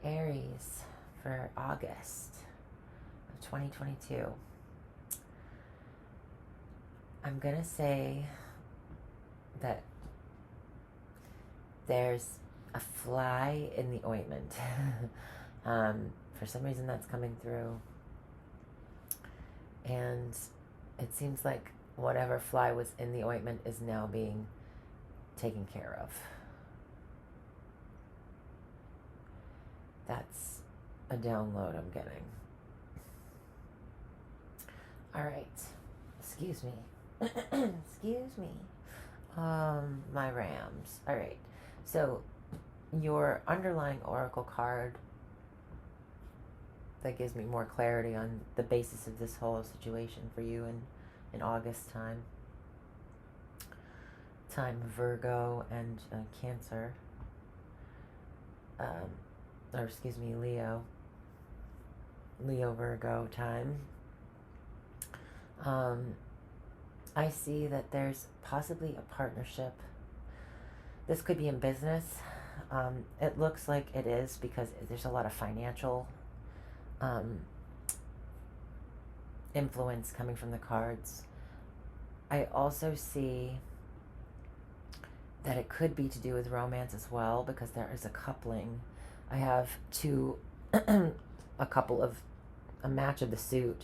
Aries for August of 2022. I'm going to say that there's a fly in the ointment. For some reason that's coming through. And it seems like whatever fly was in the ointment is now being taken care of. That's a download I'm getting. All right. Excuse me. Excuse me. My Rams. All right. So your underlying oracle card that gives me more clarity on the basis of this whole situation for you in August time Virgo and Cancer, Leo Virgo time. I see that there's possibly a partnership. This could be in business. It looks like it is because there's a lot of financial influence coming from the cards. I also see that it could be to do with romance as well, because there is a coupling. I have a match of the suit,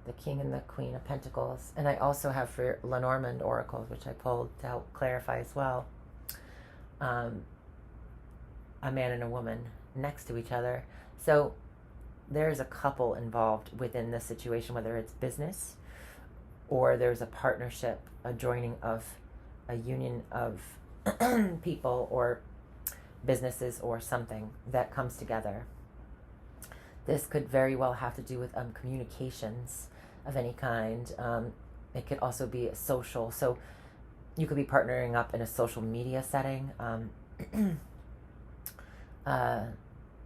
the King and the Queen of Pentacles, and I also have for Lenormand oracles, which I pulled to help clarify as well, a man and a woman next to each other. So there's a couple involved within this situation, whether it's business or there's a partnership, a joining of a union of people or businesses or something that comes together. This could very well have to do with communications of any kind. It could also be social. So you could be partnering up in a social media setting.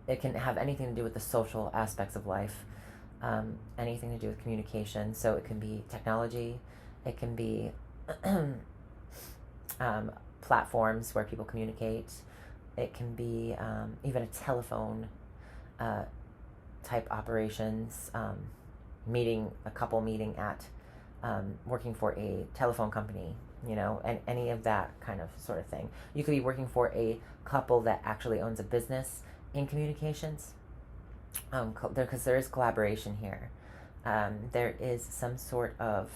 It can have anything to do with the social aspects of life, anything to do with communication. So it can be technology, it can be platforms where people communicate, it can be even a telephone type operations, a couple meeting at working for a telephone company, and any of that kind of sort of thing. You could be working for a couple that actually owns a business in communications, because there is collaboration here. There is some sort of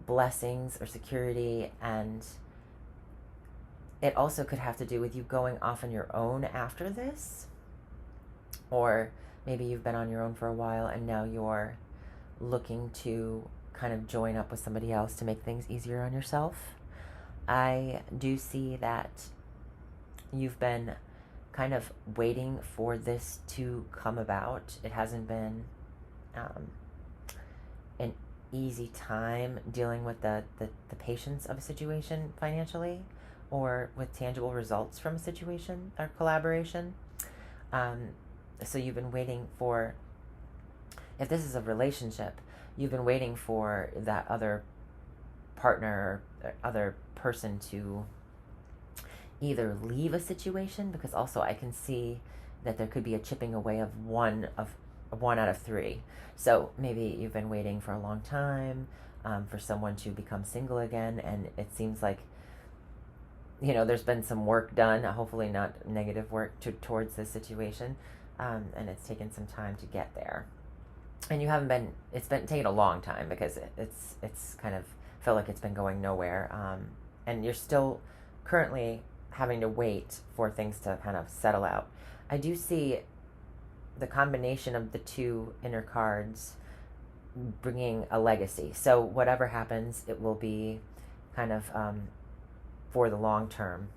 blessings or security, and it also could have to do with you going off on your own after this, or maybe you've been on your own for a while and now you're looking to kind of join up with somebody else to make things easier on yourself. I do see that you've been kind of waiting for this to come about. It hasn't been an easy time dealing with the patience of a situation financially, or with tangible results from a situation or collaboration. So you've been waiting for, if this is a relationship, you've been waiting for that other partner or other person to either leave a situation, because also I can see that there could be a chipping away of one out of three. So maybe you've been waiting for a long time for someone to become single again, and it seems like there's been some work done, hopefully not negative work, towards this situation, and it's taken some time to get there. And it's been taking a long time, because it's kind of felt like it's been going nowhere, and you're still currently having to wait for things to kind of settle out. I do see the combination of the two inner cards bringing a legacy. So whatever happens, it will be kind of for the long term.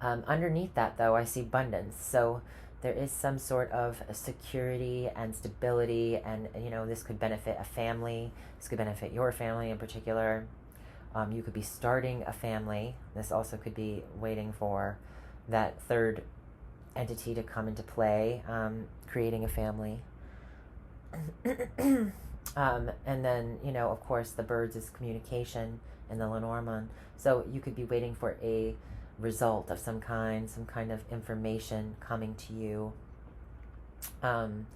Underneath that, though, I see abundance. So there is some sort of security and stability, and this could benefit a family. This could benefit your family in particular. You could be starting a family. This also could be waiting for that third entity to come into play, creating a family. And then, of course, the birds is communication in the Lenormand. So you could be waiting for a result of some kind of information coming to you. And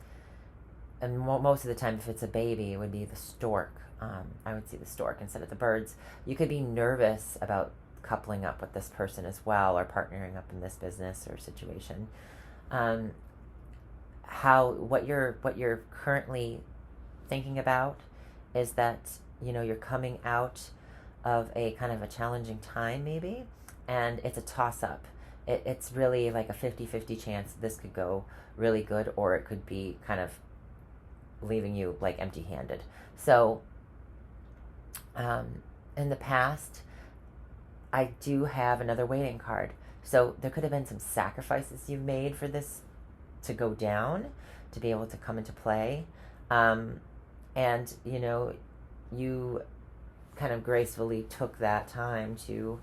most of the time, if it's a baby, it would be the stork. I would see the stork instead of the birds. You could be nervous about coupling up with this person as well, or partnering up in this business or situation. What you're currently thinking about is that, you're coming out of a kind of a challenging time, maybe, and it's a toss-up. It's really like a 50-50 chance this could go really good, or it could be kind of leaving you like empty-handed. So in the past, I do have another waiting card. So there could have been some sacrifices you've made for this to go down, to be able to come into play. And, you kind of gracefully took that time to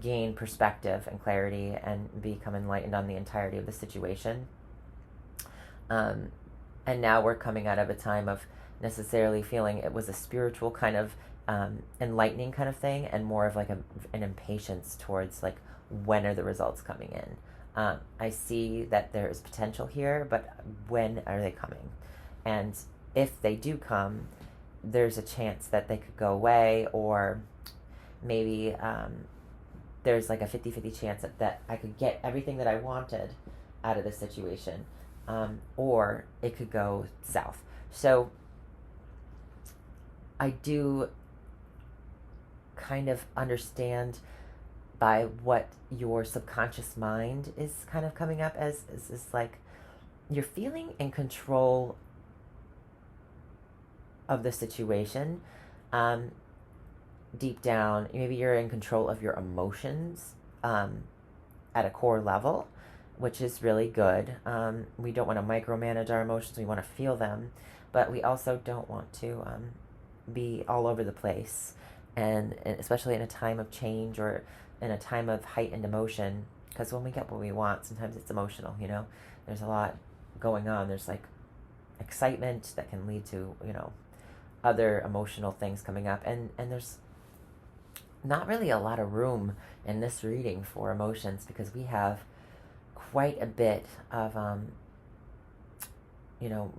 gain perspective and clarity and become enlightened on the entirety of the situation. And now we're coming out of a time of necessarily feeling it was a spiritual kind of enlightening kind of thing, and more of like an impatience towards like, when are the results coming in? I see that there is potential here, but when are they coming? And if they do come, there's a chance that they could go away, or maybe there's like a 50-50 chance that I could get everything that I wanted out of this situation, or it could go south. So I do kind of understand by what your subconscious mind is kind of coming up as is like, you're feeling in control of the situation. Deep down, maybe you're in control of your emotions at a core level, which is really good. We don't want to micromanage our emotions. We want to feel them, but we also don't want to be all over the place. And especially in a time of change, or in a time of heightened emotion, because when we get what we want, sometimes it's emotional, There's a lot going on. There's like excitement that can lead to, other emotional things coming up. And there's not really a lot of room in this reading for emotions, because we have quite a bit of,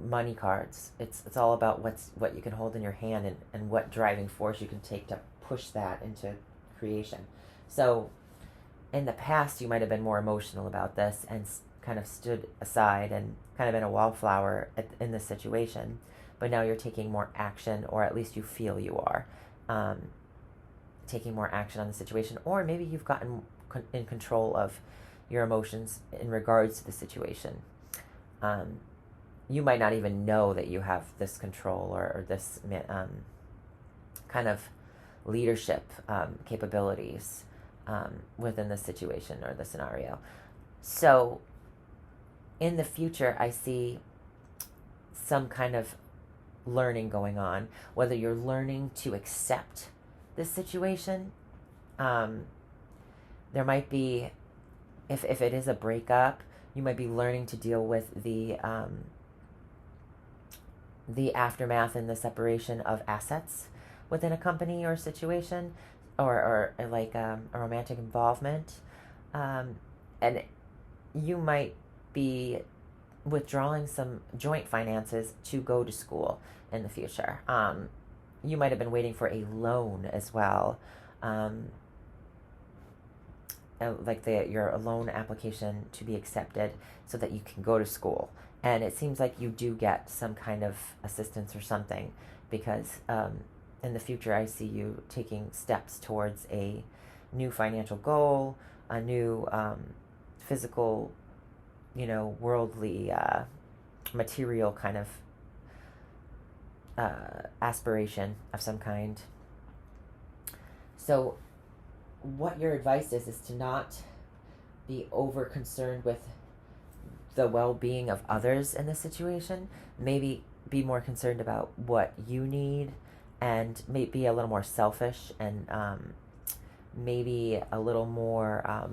money cards. It's all about what you can hold in your hand, and what driving force you can take to push that into creation. So in the past, you might have been more emotional about this and kind of stood aside and kind of been a wallflower in this situation. But now you're taking more action, or at least you feel you are taking more action on the situation. Or maybe you've gotten in control of your emotions in regards to the situation. You might not even know that you have this control, or this kind of leadership capabilities within the situation or the scenario. So in the future, I see some kind of learning going on, whether you're learning to accept this situation. There might be, if it is a breakup, you might be learning to deal with the aftermath and the separation of assets within a company or situation, or like a romantic involvement. And you might be withdrawing some joint finances to go to school in the future. You might have been waiting for a loan as well, like your loan application to be accepted so that you can go to school. And it seems like you do get some kind of assistance or something, because in the future I see you taking steps towards a new financial goal, a new physical, worldly, material kind of aspiration of some kind. So what your advice is to not be over concerned with the well-being of others in this situation. Maybe be more concerned about what you need, and maybe be a little more selfish, and maybe a little more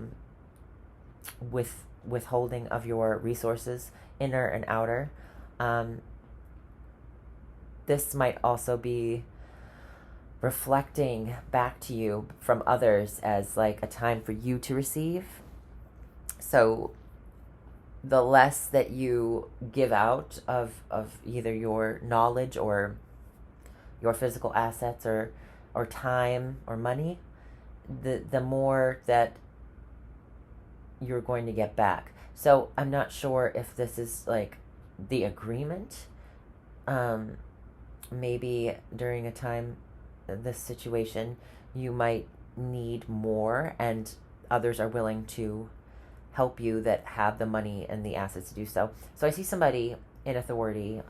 withholding of your resources, inner and outer. This might also be reflecting back to you from others as like a time for you to receive. So the less that you give out of either your knowledge or your physical assets or time or money, the more that you're going to get back. So I'm not sure if this is like the agreement. Maybe during a time, this situation, you might need more, and others are willing to help you that have the money and the assets to do so. So I see somebody in authority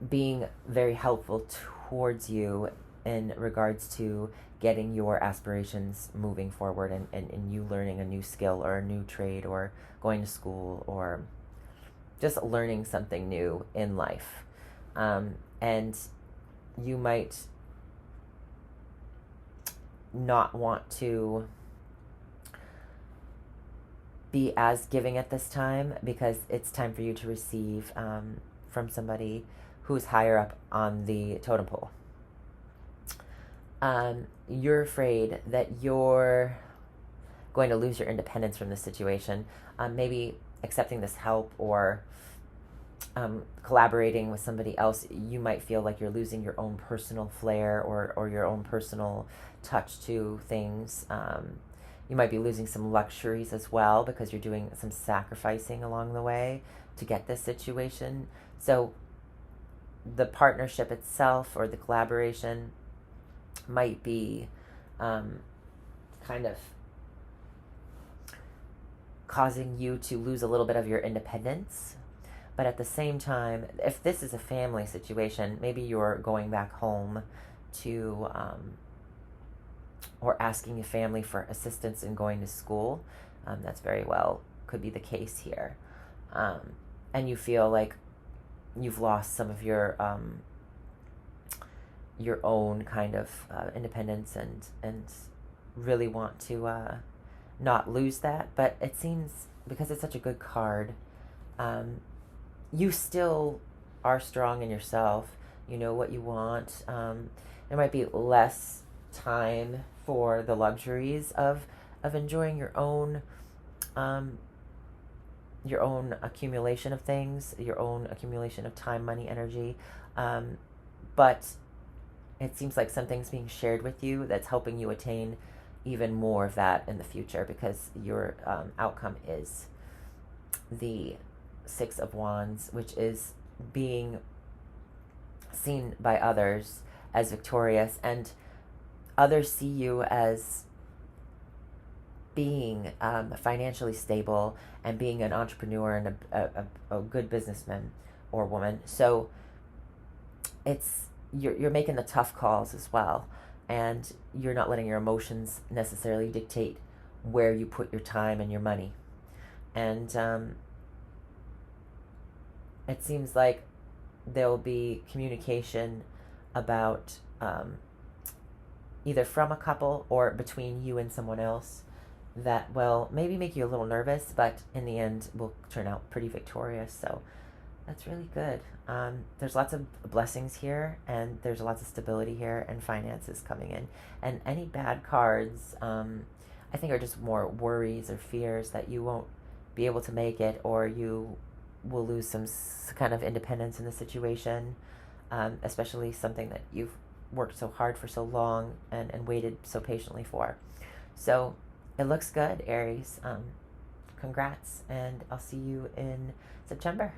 being very helpful towards you in regards to getting your aspirations moving forward, and you learning a new skill or a new trade or going to school or just learning something new in life. And you might not want to be as giving at this time because it's time for you to receive from somebody who's higher up on the totem pole. You're afraid that you're going to lose your independence from this situation. Maybe accepting this help or collaborating with somebody else, you might feel like you're losing your own personal flair or your own personal touch to things. You might be losing some luxuries as well because you're doing some sacrificing along the way to get this situation. So the partnership itself or the collaboration might be kind of causing you to lose a little bit of your independence. But at the same time, if this is a family situation, maybe you're going back home to or asking your family for assistance in going to school. That's very well could be the case here. And you feel like you've lost some of your own kind of independence and really want to not lose that. But it seems, because it's such a good card, you still are strong in yourself. You know what you want. There might be less time for the luxuries of enjoying your own accumulation of things, your own accumulation of time, money, energy. But it seems like something's being shared with you that's helping you attain even more of that in the future, because your outcome is the Six of Wands, which is being seen by others as victorious, and others see you as being financially stable and being an entrepreneur and a good businessman or woman. So it's you're making the tough calls as well, and you're not letting your emotions necessarily dictate where you put your time and your money. And it seems like there'll be communication about either from a couple or between you and someone else that will maybe make you a little nervous, but in the end will turn out pretty victorious. So that's really good. There's lots of blessings here, and there's lots of stability here, and finances coming in. And any bad cards, I think, are just more worries or fears that you won't be able to make it, or you will lose some kind of independence in the situation, especially something that you've worked so hard for so long and waited so patiently for. So it looks good, Aries. Congrats, and I'll see you in September.